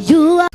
You are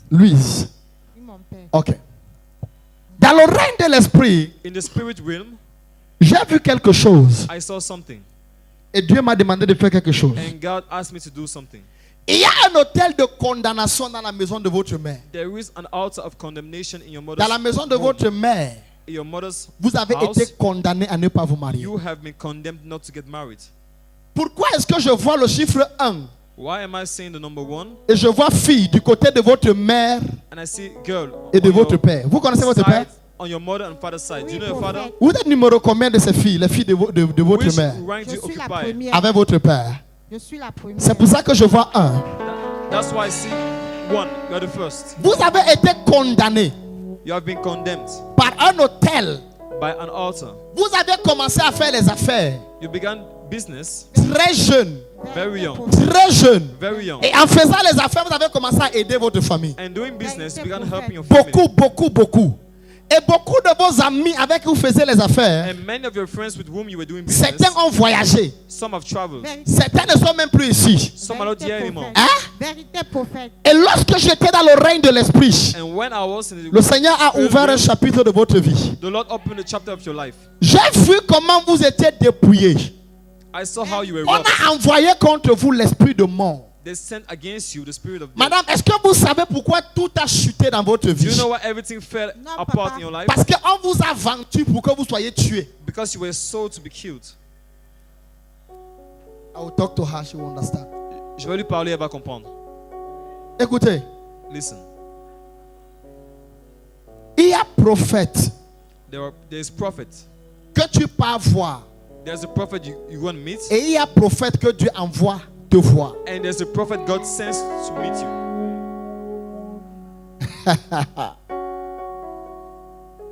Louise. Oui, mon père. Ok. Dans le règne de l'esprit, In the spirit realm, j'ai vu quelque chose. I saw something. Et Dieu m'a demandé de faire quelque chose. And God asked me to do something. Il y a un hôtel de condamnation dans la maison de votre mère. There is an altar of condemnation in your mother's Dans la maison de home. votre mère, In your mother's vous avez house, été condamné à ne pas vous marier. you have been condemned not to get married. Pourquoi est-ce que je vois le chiffre 1 Why am I saying the number 1? et je vois fille du côté de votre mère And I see girl et de on votre your père? Vous connaissez votre père? side, on your mother and father's side. Do Oui, you know your father? prophète. Vous êtes numéro combien de ces filles, les filles de votre Which mère? rank do Je you suis la occupy? première. Avec votre père. Je suis la première. C'est pour ça que je vois 1. That's why I see 1. You're the first. Vous avez été condamné You have been condemned par un hôtel. by an altar. Vous avez commencé à faire les affaires You began business très jeune. very young. Très jeune. Very young. Et en faisant les affaires, vous avez commencé à aider votre famille. And doing business, you began helping your family. Beaucoup. Et beaucoup de vos amis avec qui vous faisiez les affaires, And many of your friends with whom you were doing business, certains ont voyagé. some have traveled. Certains ne sont même plus ici. Some are not here anymore. Hein? Vérité prophète. Et lorsque j'étais dans le règne de l'esprit, And when I was in le the, Seigneur a ouvert un chapitre de votre vie. the Lord opened a chapter of your life. J'ai vu comment vous étiez dépouillés. I saw how you were On robbed. a envoyé contre vous l'esprit de mort. They sent against you the spirit of death. Madame, est-ce que vous savez pourquoi tout a chuté dans votre Do you vie? know why everything fell Non, apart papa. in your life? Parce qu'on vous a vendu pour que vous soyez tués. Because you were sold to be killed. I will talk to her, she will understand. Je vais lui parler, elle va comprendre. Écoutez, Listen, il y a prophète there's prophet. que tu peux voir. There's a prophet you go and meet. Et il y a prophète que Dieu envoie te voir. And there's a prophet God sends to meet you.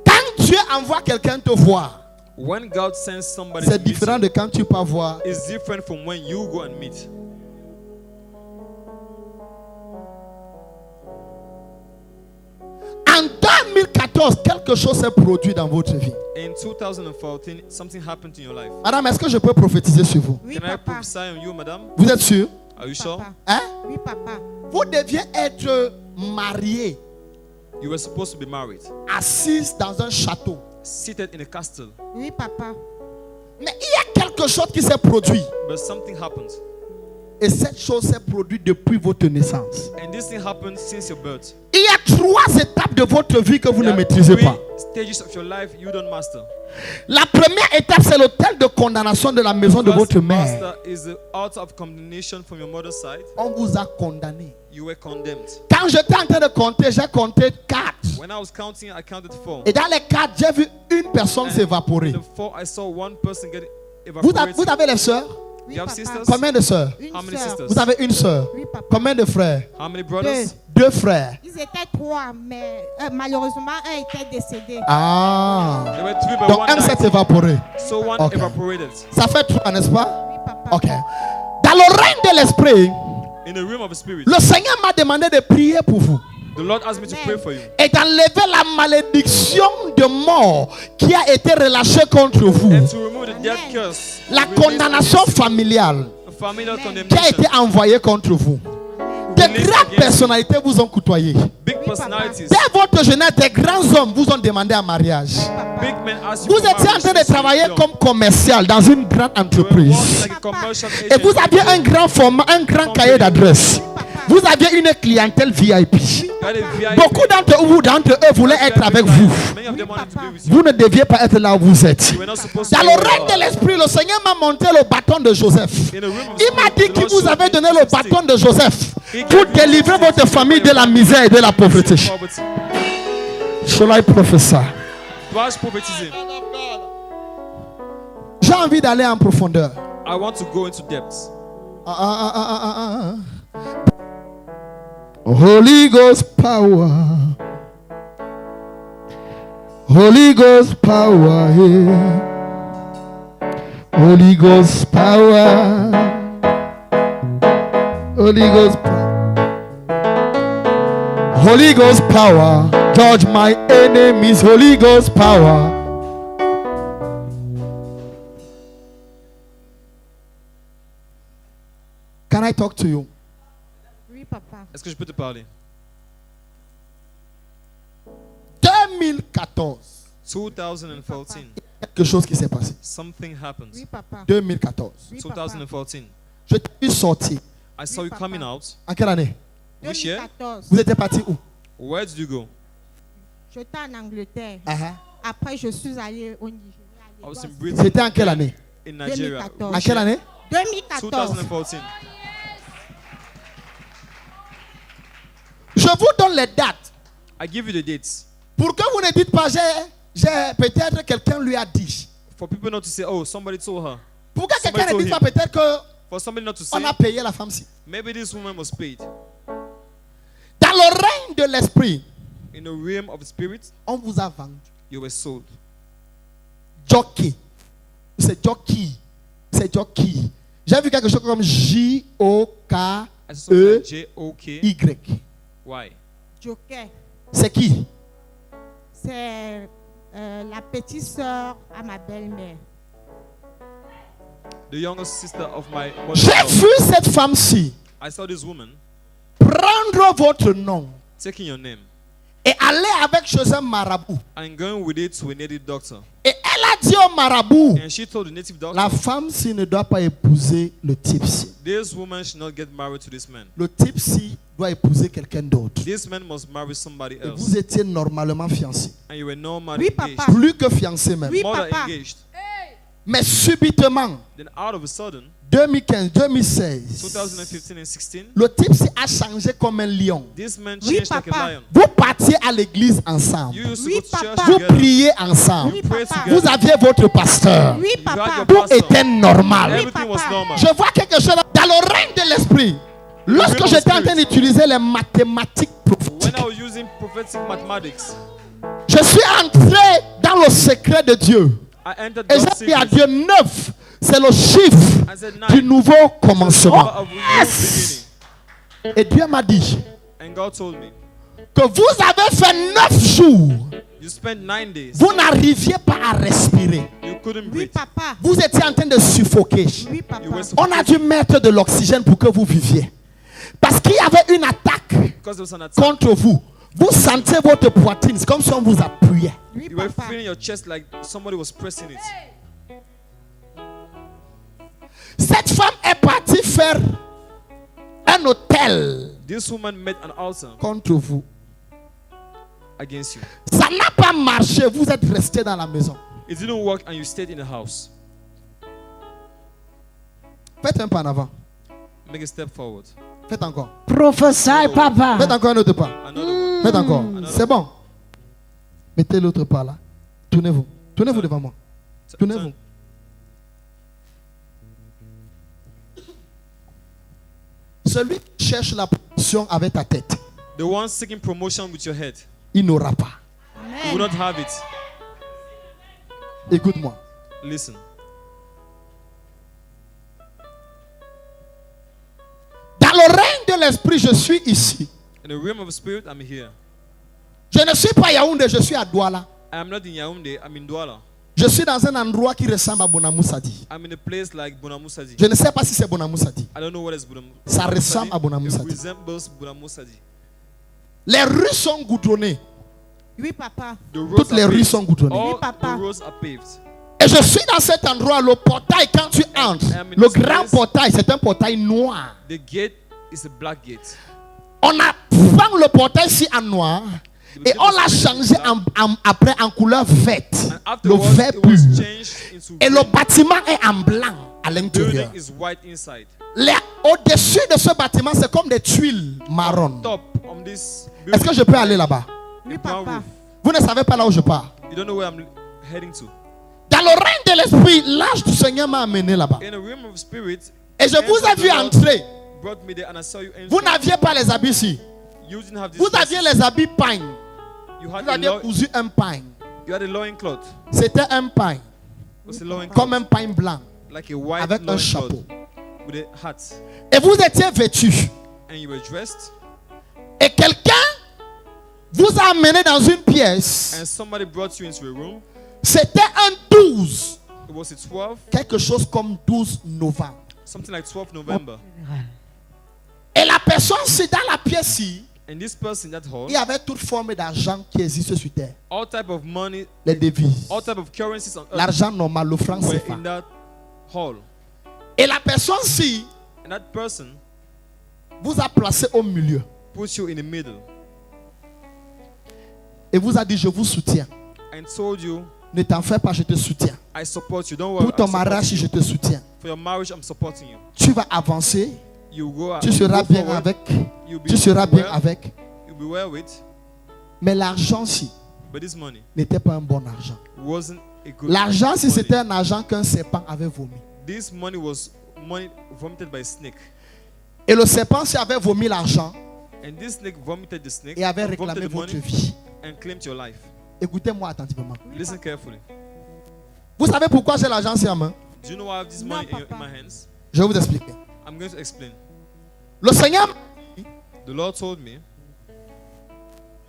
Quand Dieu envoie quelqu'un te voir, When God sends somebody to c'est meet différent you, de quand tu peux voir. it's different from when you go and meet. En 2014, quelque chose s'est produit dans votre vie. In 2014, something happened in your life. Madame, est-ce que je peux prophétiser sur vous? Oui, Can I papa. prophesy on you, madam? Vous êtes sûr? Are you sure? Papa. Hein? Oui, papa. Vous deviez être marié, You were supposed to be married, assise dans un château. seated in a castle, Oui, papa. Mais il y a quelque chose qui s'est produit. but something happened. Et cette chose s'est produite depuis votre naissance. And this thing happened since your birth. Il y a 3 étapes de votre vie que vous ne There are maîtrisez 3 pas. stages of your life you don't master. La première étape, c'est l'autel de condamnation de la maison de First votre mère. master is the altar of condemnation from your mother's side. On vous a condamné. You were condemned. Quand j'étais en train de compter, j'ai compté 4. When I was counting, I counted 4. Et dans les 4, j'ai vu une personne And s'évaporer. in the 4, I saw one person get Vous evaporated. avez les sœurs? Oui, You have papa. sisters? Combien de sœurs? Une How many sœur. sisters? Vous avez une sœur. Oui, papa. Combien de frères? How many brothers? 2 frères. Ils étaient 3, mais malheureusement, un était décédé. Ah. There were 3, but Donc one un s'est died. évaporé. So one Okay. evaporated. Ça fait 3, n'est-ce pas? Oui, papa. Ok. Dans le règne de l'esprit, In In the realm of the spirit, Le Seigneur m'a demandé de prier pour vous the Lord asked me to pray for you et d'enlever la malédiction de mort qui a été relâchée contre vous, and to remove the death curse, la release condamnation familiale the familial qui a condemnation. été envoyée contre vous. De grandes personnalités vous ont côtoyé. Big personalities, Dès votre jeunesse, des grands hommes vous ont demandé en mariage. big men ask you Vous for étiez en marriage train de since you travailler were young. comme commercial dans une grande You were working entreprise. like a commercial Et agent. vous aviez un grand format, un grand cahier d'adresse. Vous aviez une clientèle VIP. You had a VIP. Beaucoup d'entre eux voulaient être avec vous. Many of them wanted to be with you. Vous ne deviez pas être là où vous êtes. You were not supposed to Dans be le where you règne de are. l'esprit, le Seigneur m'a montré le bâton de Joseph. In the room of Il m'a spirit, dit the qu'il Lord vous showed avait me donné the le stick. bâton de Joseph He pour gave you délivrer the votre stick famille to de la deliver misère et de la pauvreté. poverty. Shall I prophesy? Dois-je prophétiser? J'ai envie d'aller en profondeur. I want to go into depth. Holy Ghost power. Holy Ghost power. Yeah. Holy Ghost power. Holy Ghost power. Holy Ghost power. Judge my enemies. Holy Ghost power. Can I talk to you? Oui, papa. Est-ce que je peux te parler? 2014. 2014. Quelque chose qui s'est passé. Something happened. Oui, papa. 2014. Oui, papa. 2014. Je t'ai vu sortir. I saw you papa. coming out. En quelle année? Which year? 2014. Vous étiez parti où? Where did you go? J'étais en Angleterre. Uh-huh. Après, je suis allé au Nigeria. I was in Lagos. Britain. C'était en quelle année? In Nigeria. 2014. En Which quelle year? année? 2014. 2014. Je vous donne les dates I give you the dates. pour que vous ne dites pas j'ai peut-être quelqu'un lui a dit. For people not to say, oh, somebody told her. Pour que Somebody quelqu'un ne told dise him. pas peut-être que For somebody not to say, on a payé la femme-ci. maybe this woman was paid. Dans le règne de l'esprit, In the realm of the spirit, on vous a vendu. you were sold. Jockey. C'est jockey. C'est jockey. J'ai vu quelque chose comme I saw something J-O-K-E-Y. like J-O-K. Why? Joker. C'est qui? C'est la petite sœur à ma belle-mère. The younger sister of my J'ai mother. vu cette femme-ci I saw this woman prendre votre nom taking your name et aller avec chez un marabout. and going with it to a native doctor. Et elle a dit au marabout, And she told the native doctor, la femme-ci ne doit pas épouser le type-ci. this woman should not get married to this man. Le type-ci doit épouser quelqu'un d'autre. This man must marry somebody Et else. vous étiez normalement fiancés. And you were normally Oui, engaged. papa. Plus que fiancés même. Oui, More than papa. engaged. Mais subitement, Then out of a sudden, 2015, 2016, 2015 and 16, le type a changé comme un lion. this man Oui, changed like a papa. lion. Vous partiez à l'église ensemble. You used to Oui, go to church papa. Vous together. priez ensemble. Oui, Pray papa. together. Vous aviez votre pasteur. Oui, You papa. had your Tout pastor. était normal. Everything was papa. normal. Je vois quelque chose dans le règne de l'esprit. Lorsque realm of j'étais en train spirit. d'utiliser les mathématiques prophétiques, When I was using prophetic mathematics, je suis entré dans le secret de Dieu. I entered Et God's j'ai dit à secret. Dieu 9. C'est le chiffre I said du 9. nouveau commencement. Of a new Et Dieu m'a dit beginning. And God told me, que vous avez fait 9 jours. you spent 9 days. Vous n'arriviez pas à respirer. You couldn't Oui, breathe. papa. Vous étiez en train de suffoquer. Oui, papa. You were On a dû mettre de l'oxygène pour que vous viviez. Parce qu'il y avait une attaque because there was an attack. contre vous. Vous sentez votre poitrine, c'est comme si on vous appuyait. Oui, You were papa. feeling your chest like somebody was pressing it. Cette femme est partie faire un hôtel This woman made an altar contre vous. against you. Ça n'a pas marché, vous êtes resté dans la maison. It didn't work and you stayed in the house. Faites un pas en avant. Make a step forward. Faites encore. Prophesy, Papa. Faites encore un autre pas. Another one. Faites encore. C'est bon. Mettez l'autre pas là. Tournez-vous. Tournez-vous devant moi. Tournez-vous. Turn. Celui qui cherche la promotion avec ta tête, The one seeking promotion with your head, il n'aura pas. you will not have it. Écoute-moi. Listen. Dans le règne l'esprit, je suis ici. In the realm of the spirit, I'm here. Je ne suis pas à Yaoundé, je suis à Douala. I am not in Yaoundé, I'm in Douala. Je suis dans un endroit qui ressemble à Bonamoussadi. I'm in a place like Bonamoussadi. Je ne sais pas si c'est Bonamoussadi. I don't know what is Bonamoussadi. Ça ressemble à Bonamoussadi. It resembles Bonamoussadi. Les rues sont goudronnées. Oui, papa. The roads Toutes les are rues paved. sont goudronnées. All Oui, papa. the roads are paved. Et je suis dans cet endroit, le portail, quand tu entres, I'm in le this grand place. portail, c'est un portail noir. The gate is a black gate. On a peint le portail ici en noir et on l'a changé après en couleur verte. And Le afterwards, vert it pur. was changed into Et le green. bâtiment est en blanc à The l'intérieur. building is white inside. Au-dessus de ce bâtiment, c'est comme des tuiles marron. Top on this Est-ce que building, je peux aller là-bas? Oui, brown papa. roof. Vous ne savez pas là où je pars. You don't know where I'm heading to. Dans le règne de l'esprit, l'ange du Seigneur m'a amené là-bas. In the realm of spirit, Et je vous ai angel of vu the Lord entrer. brought me there and I saw you Vous enter. n'aviez pas les habits ici. You didn't have this. Vous aviez dresses. les habits pagne. You had Vous a aviez cousu un pagne. loin cloth. C'était un pagne. It was a loin Comme cloth. un pagne blanc. Like a white Avec un loin chapeau. cloth with a hat. Et vous étiez vêtu. And you were dressed. Et quelqu'un vous a amené dans une pièce. And somebody brought you into a room. C'était un 12. It was a 12. Quelque chose comme 12 novembre. Something like 12 November. Et la personne, c'est dans la pièce-ci. And this person in that hall, Il y avait toute forme d'argent qui existe sur terre. all type of money, Les devises. all type of currencies on earth L'argent normal, le franc were CFA. in that hall. Et la personne-ci And that person vous a placé au milieu. put you in the middle Et vous a dit, je vous soutiens. and told you, Ne t'en fais pas, je te soutiens. I support you. Don't worry. Pour ton I'm supporting mariage, you. je te soutiens. For your marriage, I'm supporting you. Tu vas avancer. You go. Tu you seras go bien forward, avec. you'll be Tu seras bien well, avec. You'll be well with. Mais l'argent-ci But this money n'était pas un bon argent. wasn't a good L'argent, si money. c'était un argent qu'un serpent avait vomi. This money was money vomited by a snake. Et le serpent, s'il avait vomi l'argent And this snake vomited the snake, et avait vomited réclamé the votre money, vie. and claimed your life. Écoutez-moi attentivement. Listen carefully. Vous savez pourquoi j'ai l'argent ici en main? Do you know why I have this No, money in Papa. my hands? Je vais vous expliquer. I'm going to explain. Le Seigneur The Lord told me,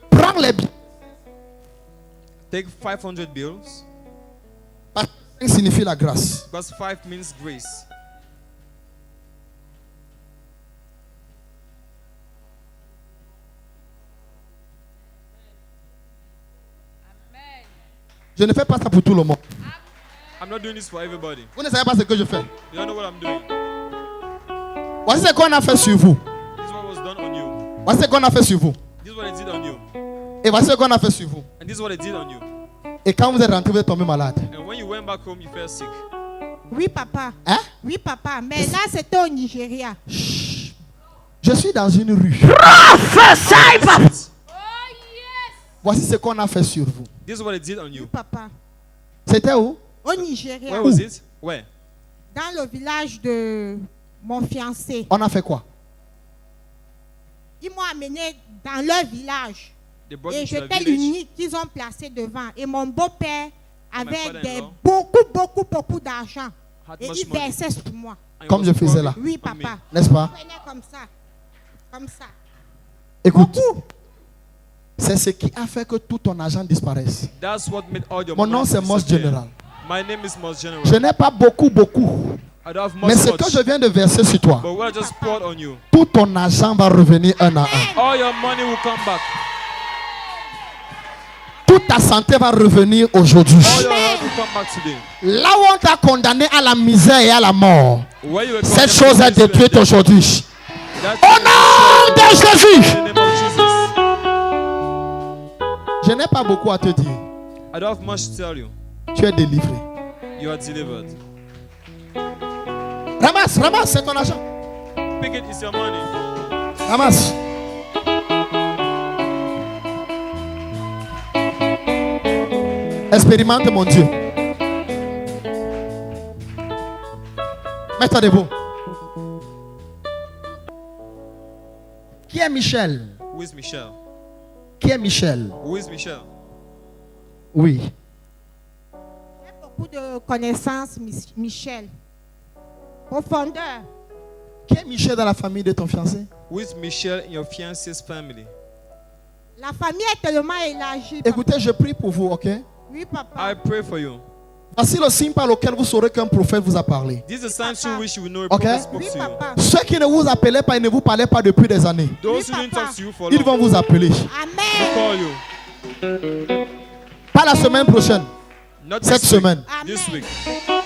prend les biens. take 500 bills, Parce que 5 signifie la grâce. because 5 means grace. Je ne fais pas ça pour tout le monde. I'm not doing this for everybody. Vous ne savez pas ce que je fais. You don't know what I'm doing. Voici ce qu'on a fait sur vous. This is what was done on you. Voici ce qu'on a fait sur vous. This is what I did on you. Et voici ce qu'on a fait sur vous. And this is what I did on you. Et quand vous êtes rentré, vous êtes tombé malade. And when you went back home, you felt sick. Oui, papa. Hein? Oui, papa. Mais là, c'était au Nigeria. Chut. Je suis dans une rue. Prophesy, Papa. Voici ce qu'on a fait sur vous. This is what I did on Oui, you. papa. C'était où? Au Nigeria. Where was it? Where? Dans le village de mon fiancé. On a fait quoi? Ils m'ont amené dans leur village. They brought Et me to the j'étais village. l'unique qu'ils ont placé devant. Et mon beau-père avait father-in-law beaucoup d'argent. Had Et much il money. versait sur moi. And he Comme was je faisais pouring là. Oui, on me. papa. N'est-ce pas? Il prenait comme ça. Comme ça. Écoute, Beaucoup. c'est ce qui a fait que tout ton argent disparaisse. That's what made all your Mon money nom c'est Moss disappear. General. My name is Moss General. Je n'ai pas beaucoup. I don't have Mais much, ce que much. je viens de verser sur toi, But what I just poured on you, tout ton argent va revenir un à un. all your money will come back. Toute ta santé va revenir aujourd'hui. All your health will come back today. Là où on t'a condamné à la misère et à la mort, Where you were cette condemned chose to est death, détruite aujourd'hui. that Au thing nom de is Jésus. in the name of Jesus. Je n'ai pas beaucoup à te dire. I don't have much to tell you. Tu es délivré. You are delivered. Ramasse, c'est ton argent. Pick it, it's your money. Ramasse. Expérimente mon Dieu. Mets-toi debout. Qui est Michel? Who is Michelle? Qui est Michel? Who is Michelle? Oui. J'ai beaucoup de connaissances, Michel. Profondeur. Qui est Michel dans la famille de ton fiancé? Who is Michelle in your fiance's family? La famille est tellement élargie. Papa. Écoutez, je prie pour vous, ok? Oui, papa. I pray for you. Voici le signe par lequel vous saurez qu'un prophète vous a parlé. This is the sign through which you will know a Okay. prophet spoke Oui, to you. papa. Ceux qui ne vous appelaient pas et ne vous parlaient pas depuis des années, Those Oui, who didn't papa. talk to you for ils vont long vous appeler. will Amen. call you. Pas la semaine prochaine, Not cette this week. semaine. This Amen. week.